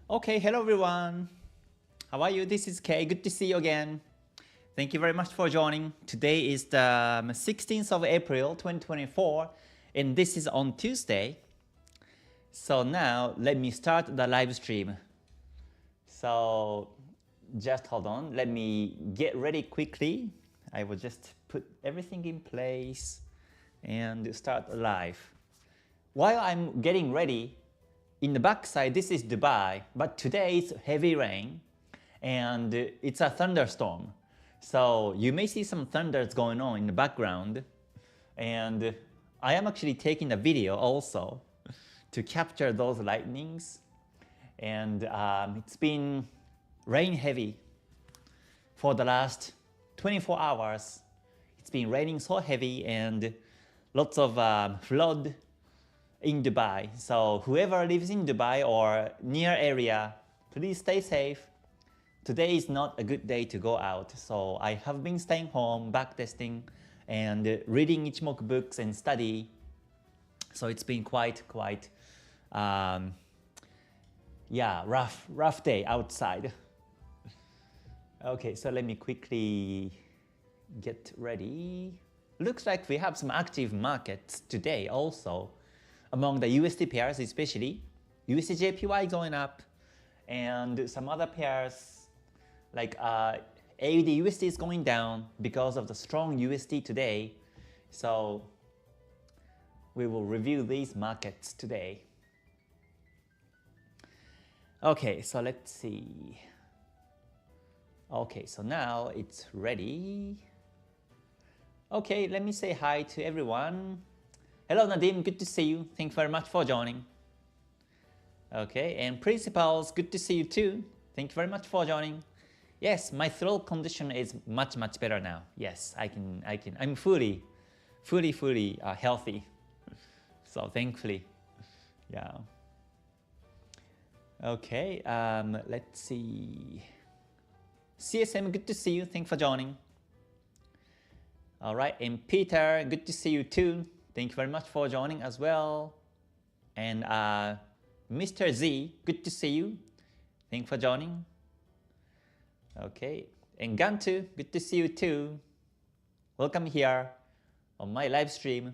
Okay, hello everyone. How are you? This is Kay. Good to see you again. Thank you very much for joining. Today is the 16th of April 2024 and this is on Tuesday. So now let me start the live stream. So just hold on. Let me get ready quickly. I will just put everything in place and start live. While I'm getting ready, in the backside, this is Dubai, but today it's heavy rain and it's a thunderstorm. So you may see some thunders going on in the background. And I am actually taking a video also to capture those lightnings. And it's been rain heavy for the last 24 hours. It's been raining so heavy and lots of flood in Dubai. So whoever lives in Dubai or near area, please stay safe. Today is not a good day to go out. So I have been staying home, backtesting, and reading Ichimoku books and study. So it's been quite rough day outside. Okay, so let me quickly get ready. Looks like we have some active markets today also. Among the USD pairs especially, USDJPY going up, and some other pairs like AUDUSD is going down because of the strong USD today. So we will review these markets today. Okay, so let's see. Okay, so now it's ready. Okay, let me say hi to everyone. Hello Nadim, good to see you. Thanks very much for joining. Okay, and principals, good to see you too. Thank you very much for joining. Yes, my throat condition is much better now. Yes, I'm fully healthy. So thankfully, yeah. Okay, let's see. CSM, good to see you. Thanks for joining. All right, and Peter, good to see you too. Thank you very much for joining as well. And Mr. Z, good to see you. Thanks for joining. Okay, and Gantu, good to see you too. Welcome here on my live stream.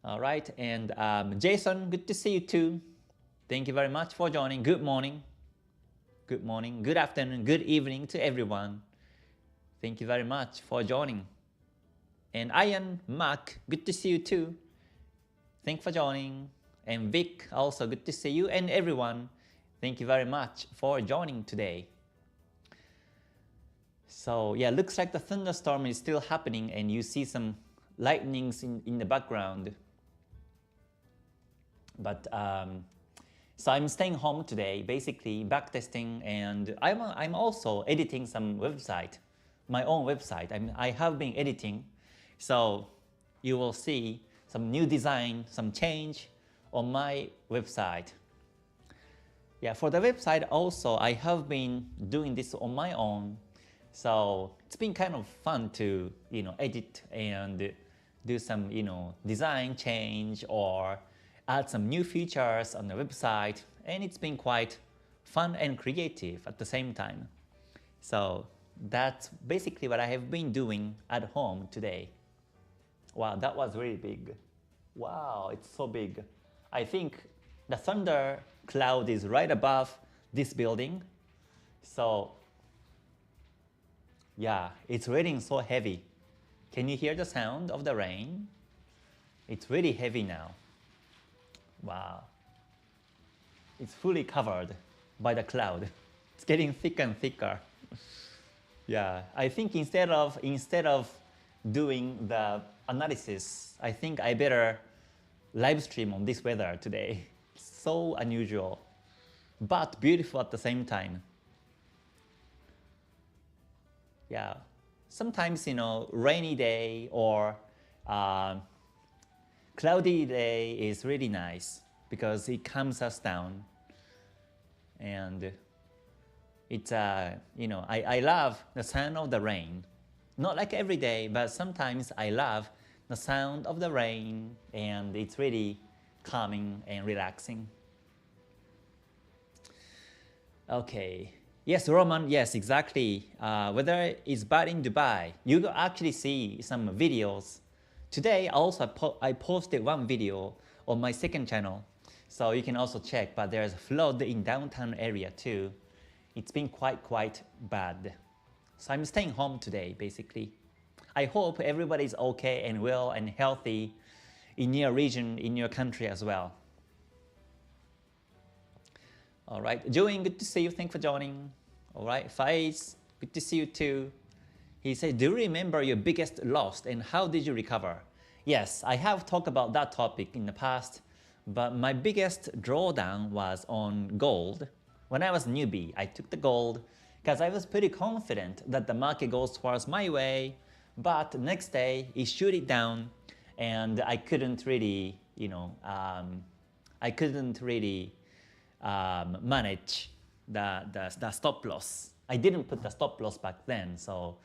All right, and Jason, good to see you too. Thank you very much for joining. Good morning. Good morning, good afternoon, good evening to everyone. Thank you very much for joining. And Ian, Mark, good to see you too. Thanks for joining. And Vic, also good to see you. And everyone, thank you very much for joining today. So yeah, looks like the thunderstorm is still happening and you see some lightnings in the background. But so I'm staying home today, basically backtesting, and I'm also editing some website, my own website. I have been editing. So you will see some new design, some change on my website. Yeah, for the website also, I have been doing this on my own. So it's been kind of fun to, edit and do some, design change or add some new features on the website. And it's been quite fun and creative at the same time. So that's basically what I have been doing at home today. Wow, that was really big. Wow, it's so big. I think the thunder cloud is right above this building. So yeah, it's raining so heavy. Can you hear the sound of the rain? It's really heavy now. Wow. It's fully covered by the cloud. It's getting thicker and thicker. Yeah, I think instead of doing the analysis, I think I better live stream on this weather today. So unusual, but beautiful at the same time. Yeah, sometimes, rainy day or cloudy day is really nice because it calms us down. And it's, I love the sound of the rain. Not like every day, but sometimes I love the sound of the rain and it's really calming and relaxing. Okay. Yes, Roman, yes, exactly. Weather is bad in Dubai. You will actually see some videos. Today, also I posted one video on my second channel. So you can also check, but there's a flood in downtown area too. It's been quite bad. So I'm staying home today, basically. I hope everybody's okay and well and healthy in your region, in your country as well. All right, Joey, good to see you. Thanks for joining. All right, Faiz, good to see you too. He said, do you remember your biggest loss and how did you recover? Yes, I have talked about that topic in the past, but my biggest drawdown was on gold. When I was a newbie, I took the gold because I was pretty confident that the market goes towards my way, but the next day it shoot it down and I couldn't really, manage the stop loss. I didn't put the stop loss back then, so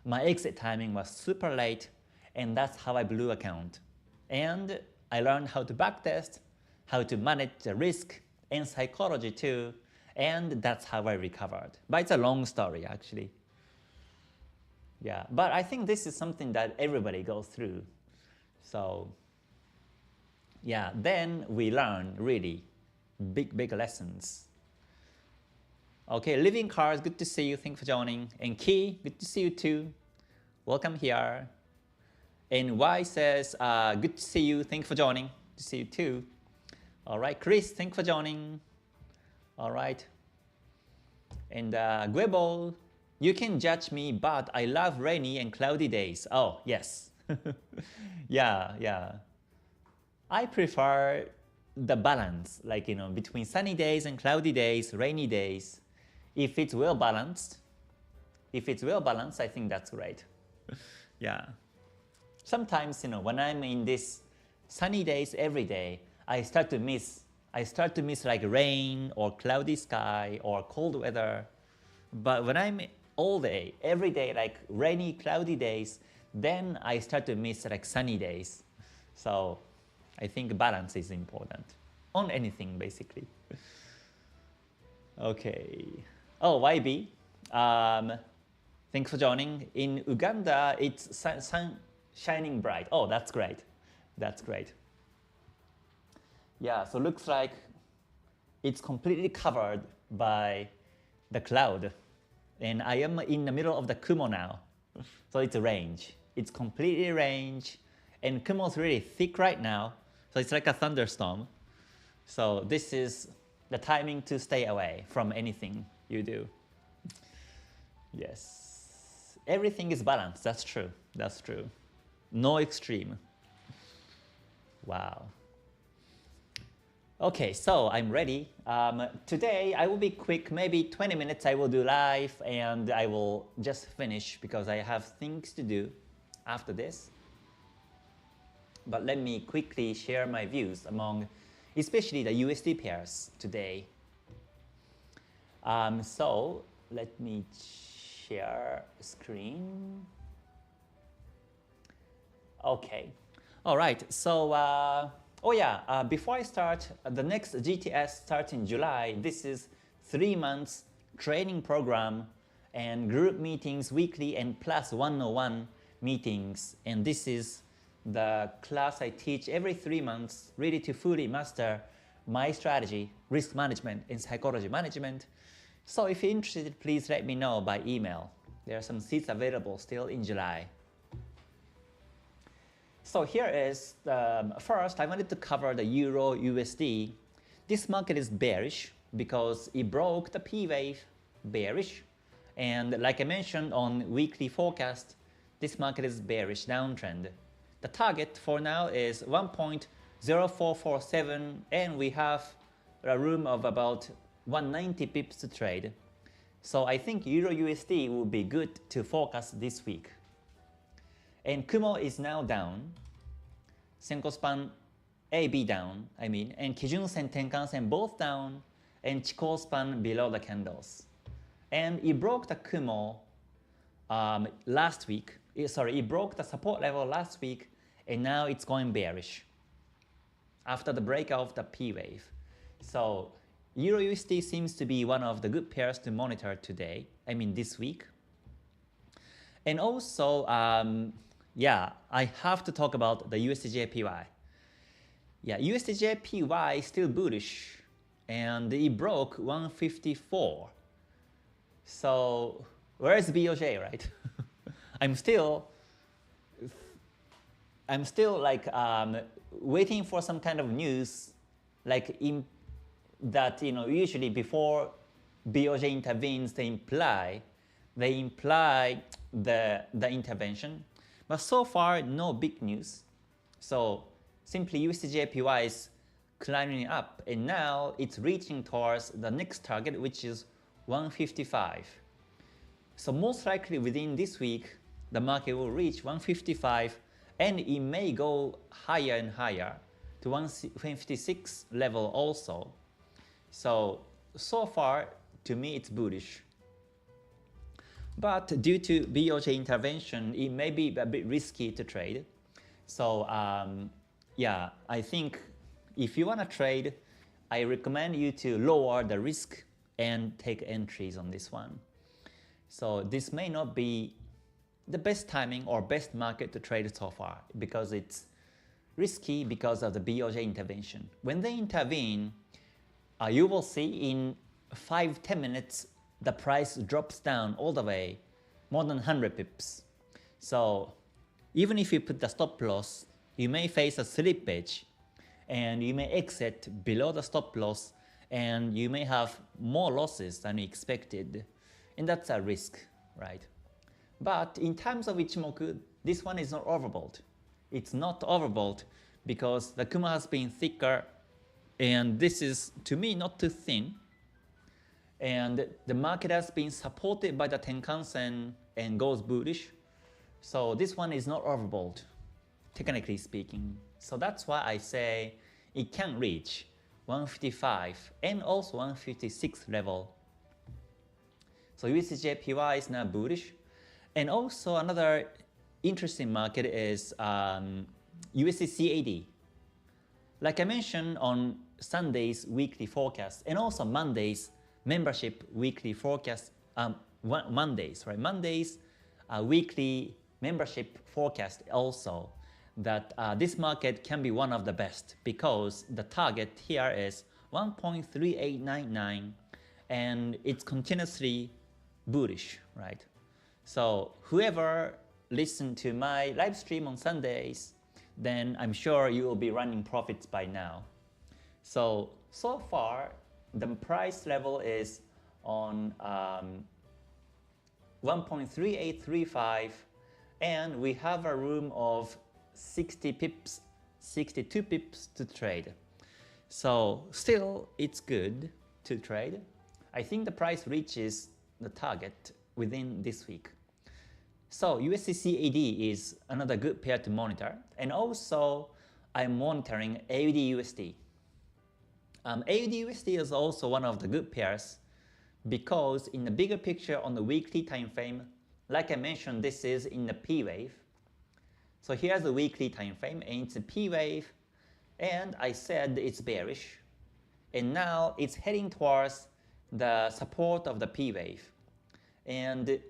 my exit timing was super late, and that's how I blew account. And I learned how to backtest, how to manage the risk and psychology too, and that's how I recovered. But it's a long story actually. Yeah, but I think this is something that everybody goes through. So yeah, then we learn really big lessons. Okay, Living Cars, good to see you. Thanks for joining. And Key, good to see you too. Welcome here. And Y says, good to see you. Thanks for joining. Good to see you too. All right, Chris, thanks for joining. All right. And Guebo, you can judge me, but I love rainy and cloudy days. Oh, yes. Yeah. I prefer the balance, like, between sunny days and cloudy days, rainy days. If it's well balanced, I think that's great. Yeah. Sometimes, when I'm in this sunny days every day, I start to miss like rain or cloudy sky or cold weather. But when I'm all day, every day, like rainy, cloudy days, then I start to miss like sunny days. So I think balance is important on anything basically. Okay. Oh, YB. Thanks for joining. In Uganda, it's sun shining bright. Oh, that's great. That's great. Yeah, so looks like it's completely covered by the cloud. And I am in the middle of the Kumo now. So it's a range. It's completely range. And Kumo's really thick right now. So it's like a thunderstorm. So this is the timing to stay away from anything you do. Yes. Everything is balanced. That's true. That's true. No extreme. Wow. Okay, so I'm ready. Today I will be quick, maybe 20 minutes I will do live and I will just finish because I have things to do after this. But let me quickly share my views among especially the USD pairs today. So let me share screen. Okay. All right. So before I start, the next GTS starts in July. This is 3 months training program and group meetings weekly and plus 101 meetings. And this is the class I teach every 3 months, really to fully master my strategy, risk management, and psychology management. So if you're interested, please let me know by email. There are some seats available still in July. So here is, first I wanted to cover the Euro USD. This market is bearish because it broke the P wave, bearish. And like I mentioned on weekly forecast, this market is bearish downtrend. The target for now is 1.0447 and we have a room of about 190 pips to trade. So I think Euro USD will be good to forecast this week. And Kumo is now down. Senko span AB down, and Kijun Sen, Tenkan Sen both down, and Chikou span below the candles. And it broke the Kumo last week. It broke the support level last week, and now it's going bearish after the breakout of the P wave. So EURUSD seems to be one of the good pairs to monitor today, I mean this week. And also, yeah, I have to talk about the USDJPY. Yeah, USDJPY is still bullish, and it broke 154. So where is BOJ, right? I'm still like waiting for some kind of news, like that usually before BOJ intervenes, they imply the intervention, but so far no big news. So simply USDJPY is climbing up, and now it's reaching towards the next target, which is 155. So most likely within this week, the market will reach 155, and it may go higher and higher to 156 level also. So far, to me, it's bullish. But due to BOJ intervention, it may be a bit risky to trade. So yeah, I think if you want to trade, I recommend you to lower the risk and take entries on this one. So this may not be the best timing or best market to trade so far because it's risky because of the BOJ intervention. When they intervene, you will see in 5-10 minutes the price drops down all the way more than 100 pips. So even if you put the stop loss, you may face a slippage and you may exit below the stop loss and you may have more losses than you expected, and that's a risk, right? But in terms of Ichimoku, this one is not overbought. It's not overbought because the Kumo has been thicker, and this is, to me, not too thin. And the market has been supported by the Tenkan Sen and goes bullish. So this one is not overbought, technically speaking. So that's why I say it can reach 155 and also 156 level. So USDJPY is now bullish. And also another interesting market is USDCAD. Like I mentioned on Sunday's weekly forecast and also Monday's membership weekly forecast, Mondays, right? Mondays weekly membership forecast also that this market can be one of the best because the target here is 1.3899 and it's continuously bullish, right? So whoever listened to my live stream on Sundays, then I'm sure you will be running profits by now. So far, the price level is on 1.3835 and we have a room of 60 pips, 62 pips to trade. So still, it's good to trade. I think the price reaches the target within this week. So USDCAD is another good pair to monitor, and also I'm monitoring AUDUSD. AUDUSD is also one of the good pairs because in the bigger picture on the weekly time frame, like I mentioned, this is in the P wave. So here's the weekly time frame, and it's a P wave, and I said it's bearish, and now it's heading towards the support of the P wave. And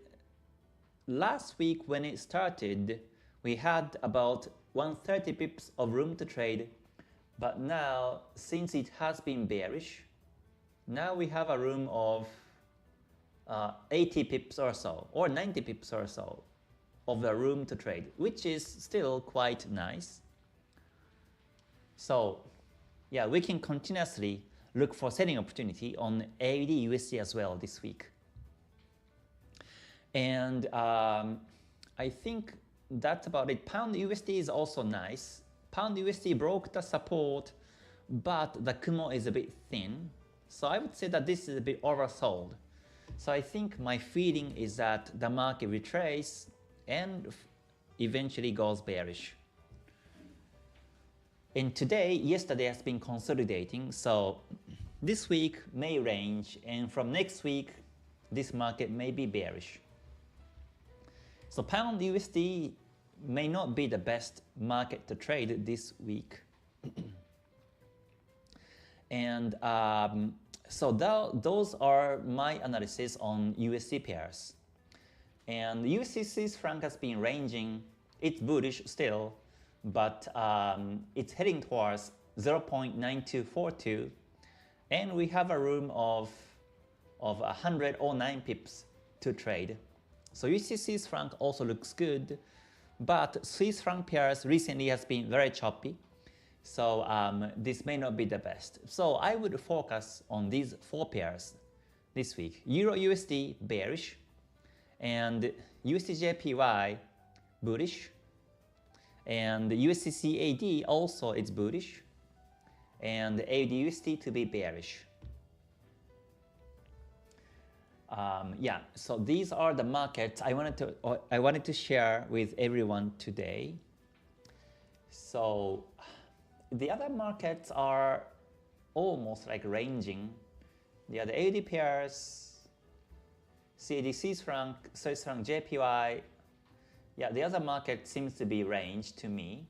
last week when it started, we had about 130 pips of room to trade, but now since it has been bearish, now we have a room of 80 pips or so, or 90 pips or so of the room to trade, which is still quite nice. So yeah, we can continuously look for selling opportunity on AUDUSD as well this week. And I think that's about it. Pound USD is also nice. Pound USD broke the support, but the Kumo is a bit thin. So I would say that this is a bit oversold. So I think my feeling is that the market retraces and eventually goes bearish. And yesterday has been consolidating. So this week may range, and from next week, this market may be bearish. So Pound USD may not be the best market to trade this week. And So those are my analysis on USD pairs. And USD Swiss franc has been ranging. It's bullish still, but it's heading towards 0.9242, and we have a room of 109 pips to trade. So USD Swiss franc also looks good, but Swiss franc pairs recently has been very choppy. So this may not be the best. So I would focus on these 4 pairs this week. Euro USD bearish, and USDJPY bullish, and USDCAD also is bullish, and AUDUSD to be bearish. Yeah, so these are the markets I wanted to share with everyone today. So the other markets are almost like ranging. The other AUD pairs, CAD Swiss franc, Swiss franc JPY. Yeah, the other market seems to be range to me.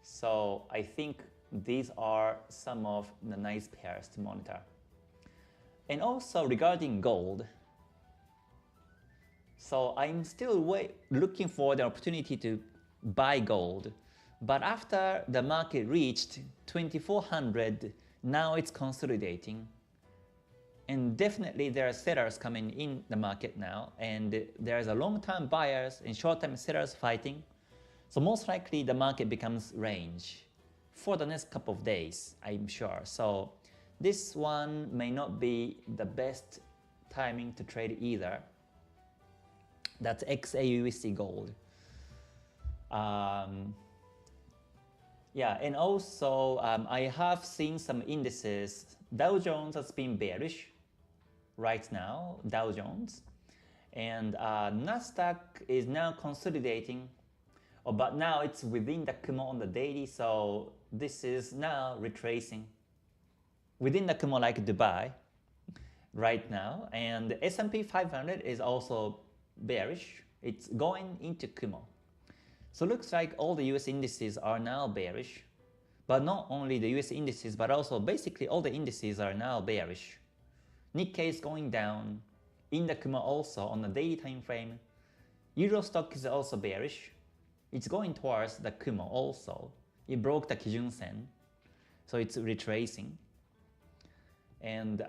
So I think these are some of the nice pairs to monitor. And also regarding gold, so I'm still looking for the opportunity to buy gold. But after the market reached 2400, now it's consolidating. And definitely there are sellers coming in the market now, and there's a long-term buyers and short-term sellers fighting. So most likely the market becomes range for the next couple of days, I'm sure. So this one may not be the best timing to trade either. That's XAUSD gold. Yeah, and also I have seen some indices. Dow Jones has been bearish right now, Dow Jones. And Nasdaq is now consolidating, but now it's within the Kumo on the daily, so this is now retracing within the Kumo like Dubai right now. And S&P 500 is also bearish. It's going into Kumo. So looks like all the US indices are now bearish. But not only the US indices, but also basically all the indices are now bearish. Nikkei is going down in the Kumo also on the daily time frame. Euro stock is also bearish. It's going towards the Kumo also. It broke the Kijun Sen, so it's retracing. And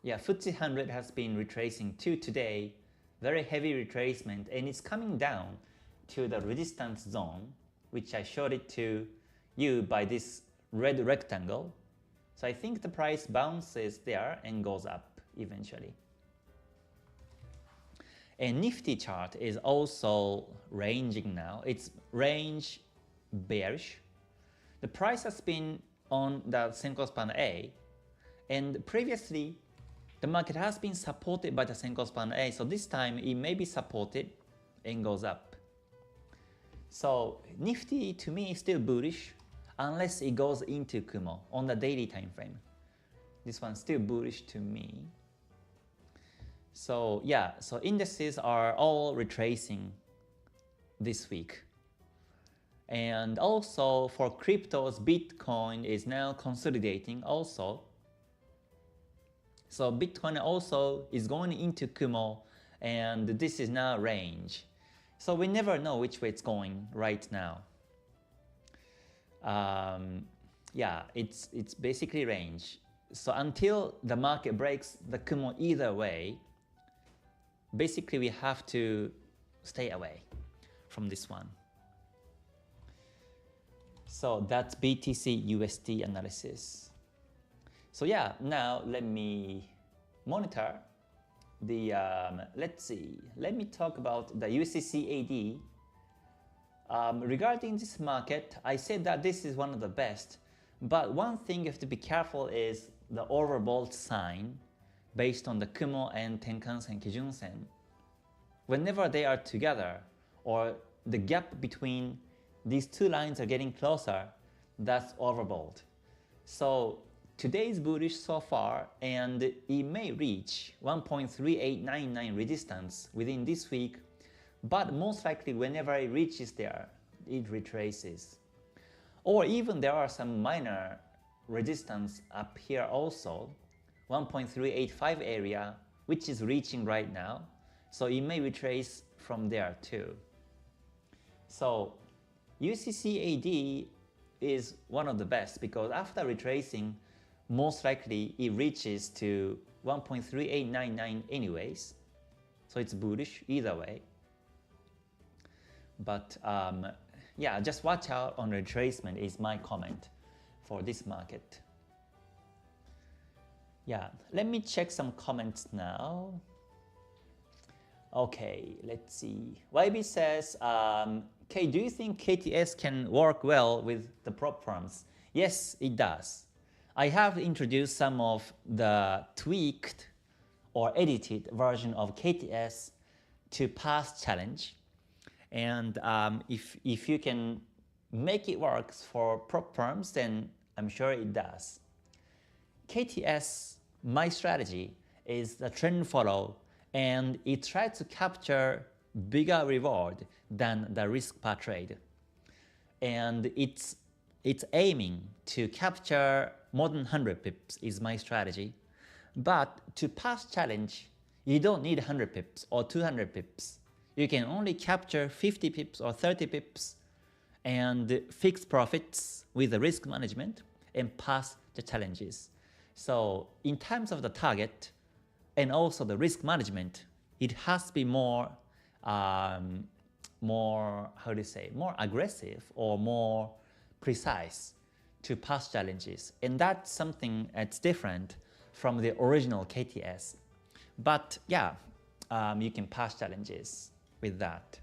yeah, FTSE 100 has been retracing too today. Very heavy retracement, and it's coming down to the resistance zone, which I showed it to you by this red rectangle. So I think the price bounces there and goes up eventually. And Nifty chart is also ranging now. It's range bearish. The price has been on the Senko span A, and previously the market has been supported by the Senko span A, so this time it may be supported and goes up. So Nifty to me is still bullish unless it goes into Kumo on the daily time frame. This one's still bullish to me. So yeah, so indices are all retracing this week. And also for cryptos, Bitcoin is now consolidating also. So Bitcoin also is going into Kumo, and this is now range. So we never know which way it's going right now. Yeah, it's basically range. So until the market breaks the Kumo either way, basically we have to stay away from this one. So that's BTC USD analysis. So yeah, now let me monitor the, let's see, let me talk about the USDCAD. Regarding this market, I said that this is one of the best, but one thing you have to be careful is the overbought sign based on the Kumo and Tenkan Sen, Kijun Sen. Whenever they are together, or the gap between these two lines are getting closer, that's overbought. So today is bullish so far, and it may reach 1.3899 resistance within this week, but most likely whenever it reaches there, it retraces. Or even there are some minor resistance up here also, 1.385 area, which is reaching right now. So it may retrace from there too. So USDCAD is one of the best because after retracing, most likely it reaches to 1.3899 anyways. So it's bullish either way. But yeah, just watch out on retracement is my comment for this market. Yeah, let me check some comments now. Okay, let's see. YB says, Kay, do you think KTS can work well with the prop firms? Yes, it does. I have introduced some of the tweaked or edited version of KTS to past challenge. And if you can make it work for prop firms, then I'm sure it does. KTS, my strategy is the trend follow, and it tries to capture bigger reward than the risk per trade. And it's aiming to capture more than 100 pips is my strategy. But to pass challenge, you don't need 100 pips or 200 pips. You can only capture 50 pips or 30 pips and fix profits with the risk management and pass the challenges. So in terms of the target and also the risk management, it has to be more more aggressive or more precise to pass challenges. And that's something that's different from the original KTS. But yeah, you can pass challenges with that.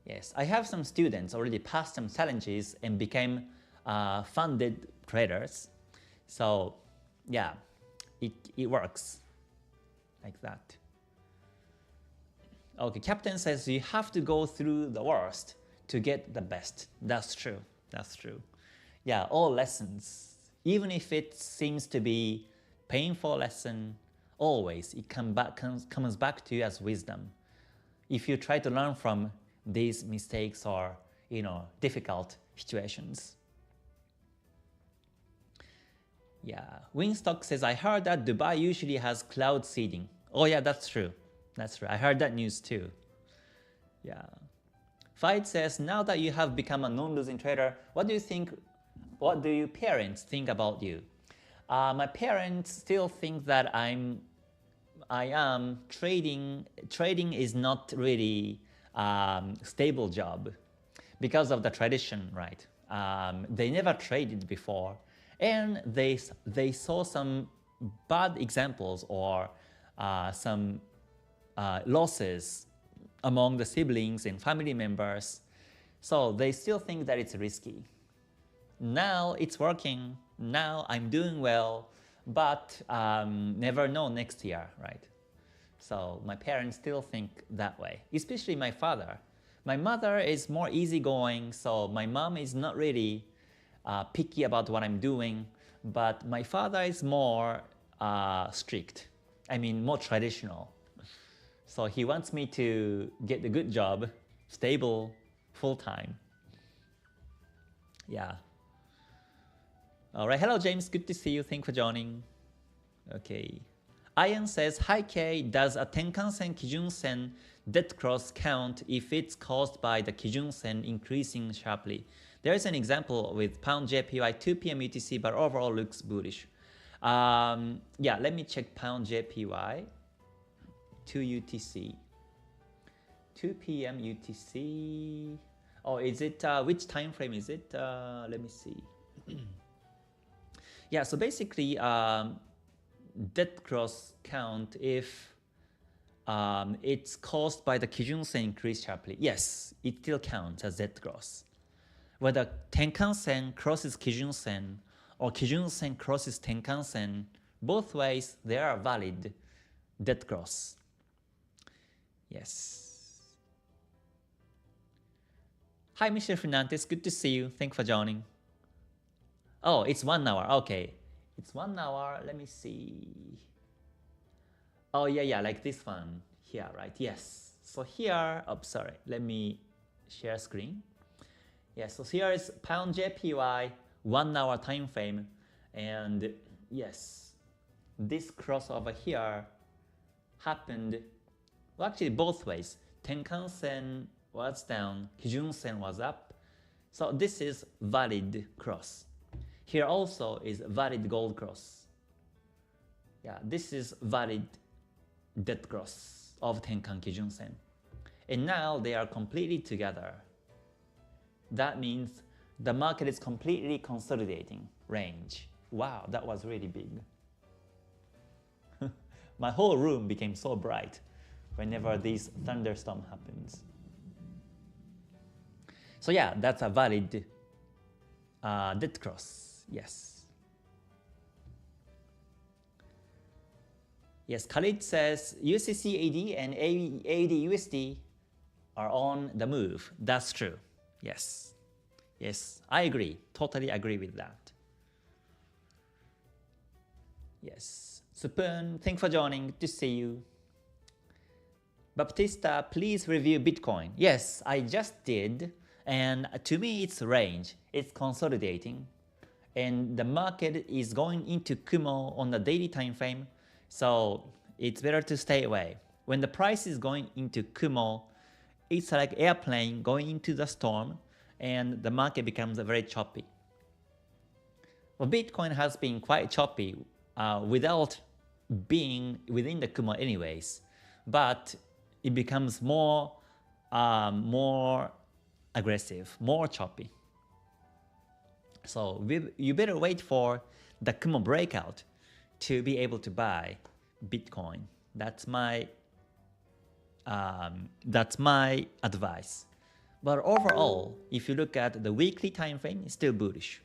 Yes, I have some students already passed some challenges and became funded traders. So yeah, it works like that. Okay, Captain says you have to go through the worst to get the best. That's true. That's true. Yeah, all lessons, even if it seems to be painful lesson, always it comes back to you as wisdom. If you try to learn from these mistakes or difficult situations. Yeah, Winstock says I heard that Dubai usually has cloud seeding. Oh yeah, that's true. That's right. I heard that news too. Yeah. Fight says, now that you have become a non-losing trader, what do you think? What do your parents think about you? My parents still think that I am trading. Trading is not really stable job because of the tradition, right? They never traded before, and they saw some bad examples or some losses among the siblings and family members, so they still think that it's risky. Now it's working, now I'm doing well, but never know next year, right? So my parents still think that way, especially my father. My mother is more easygoing, so my mom is not really picky about what I'm doing, but my father is more strict, I mean more traditional. So he wants me to get a good job, stable, full-time. Yeah. All right. Hello, James. Good to see you. Thanks for joining. Okay. Ian says, hi, Kay. Does a Tenkan-sen, Kijun-sen dead cross count if it's caused by the Kijun-sen increasing sharply? There is an example with pound JPY 2 p.m. UTC, but overall looks bullish. Yeah, let me check pound JPY. 2 UTC, 2 p.m. UTC. Oh, is it, which time frame is it? Let me see. Yeah, so basically, dead cross count if it's caused by the Kijun-sen increase sharply. Yes, it still counts as dead cross. Whether Tenkan-sen crosses Kijun-sen or Kijun-sen crosses Tenkan-sen, both ways they are valid dead cross. Yes. Hi, Mr. Fernandez. Good to see you. Thanks for joining. Oh, it's 1 hour. Okay. It's 1 hour. Let me see. Oh, yeah, like this one here, right? Yes. So here, oh, sorry. Let me share screen. Yes, so here is pound JPY 1 hour time frame, and yes, this crossover here happened, well, actually both ways. Tenkan sen was down, Kijun sen was up. So this is valid cross. Here also is valid gold cross. Yeah, this is valid dead cross of Tenkan Kijun sen. And now they are completely together. That means the market is completely consolidating range. Wow, that was really big. My whole room became so bright whenever this thunderstorm happens. So yeah, that's a valid dead cross. Yes. Yes, Khalid says USDCAD and AUDUSD are on the move. That's true. Yes. Yes, I agree. Totally agree with that. Yes. Supun, thanks for joining. Good to see you. Baptista, please review Bitcoin. Yes, I just did. And to me, it's range. It's consolidating. And the market is going into Kumo on the daily time frame. So it's better to stay away. When the price is going into Kumo, it's like airplane going into the storm, and the market becomes very choppy. Well, Bitcoin has been quite choppy without being within the Kumo anyways, but it becomes more aggressive, more choppy. So you better wait for the Kumo breakout to be able to buy Bitcoin. That's my advice. But overall, if you look at the weekly time frame, it's still bullish.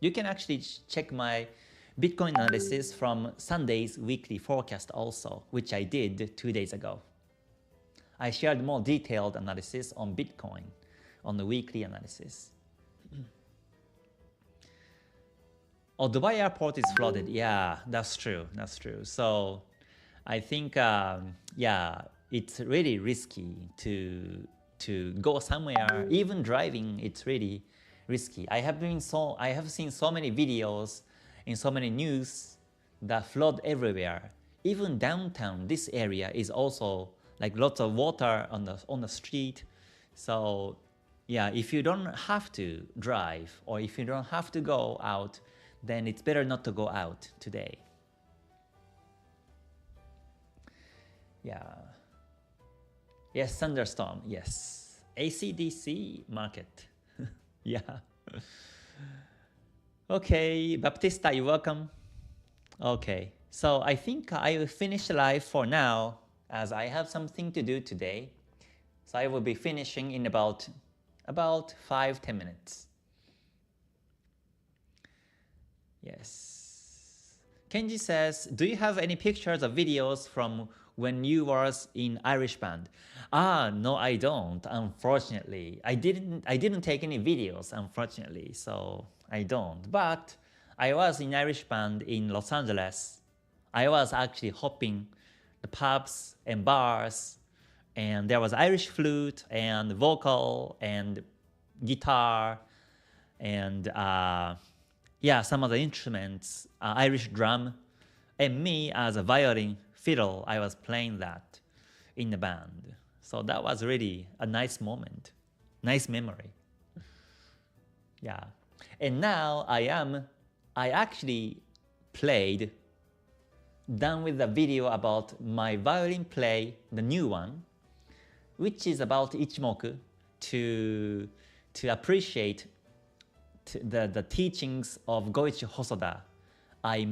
You can actually check my Bitcoin analysis from Sunday's weekly forecast also, which I did 2 days ago. I shared more detailed analysis on Bitcoin on the weekly analysis. Oh, Dubai airport is flooded. Yeah, that's true. That's true. So I think, yeah, it's really risky to go somewhere. Even driving, it's really risky. I have seen so many videos in so many news that flood everywhere. Even downtown, this area is also like lots of water on the street. So yeah, if you don't have to drive or if you don't have to go out, then it's better not to go out today. Yeah. Yes, thunderstorm. Yes. ACDC market. Yeah. Okay, Baptista, you're welcome. Okay, so I think I will finish live for now as I have something to do today. So I will be finishing in about 5-10 minutes. Yes. Kenji says, do you have any pictures or videos from when you was in Irish band? No, I don't, unfortunately. I didn't take any videos, unfortunately, so I don't. But I was in Irish band in Los Angeles. I was actually hopping the pubs and bars, and there was Irish flute and vocal and guitar and yeah, some of the instruments, Irish drum, and me as a violin, fiddle, I was playing that in the band. So that was really a nice moment, nice memory. Yeah. And now I actually done with the video about my violin play, the new one, which is about Ichimoku, to appreciate the teachings of Goichi Hosoda. I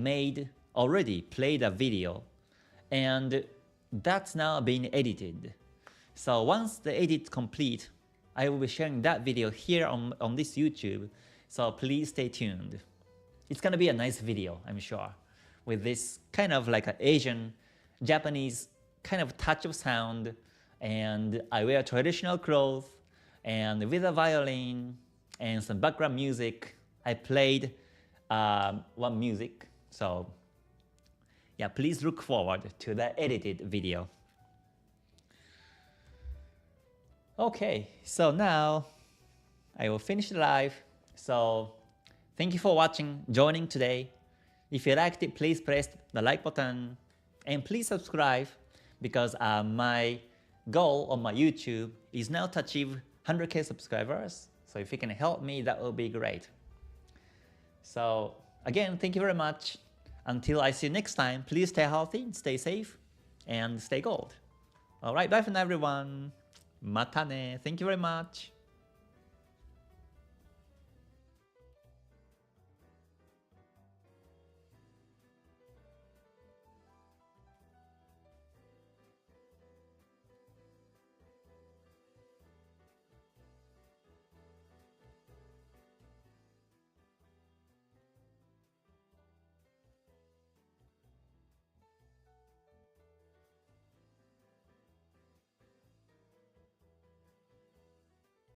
played a video, and that's now being edited. So once the edit's complete, I will be sharing that video here on this YouTube, so please stay tuned. It's gonna be a nice video, I'm sure, with this kind of like an Asian, Japanese kind of touch of sound, and I wear traditional clothes, and with a violin, and some background music. I played one music, so yeah, please look forward to the edited video. Okay, so now I will finish the live. So thank you for watching, joining today. If you liked it, please press the like button and please subscribe because my goal on my YouTube is now to achieve 100k subscribers. So if you can help me, that would be great. So again, thank you very much. Until I see you next time, please stay healthy, stay safe, and stay gold. Alright, bye for now everyone. Mata ne. Thank you very much.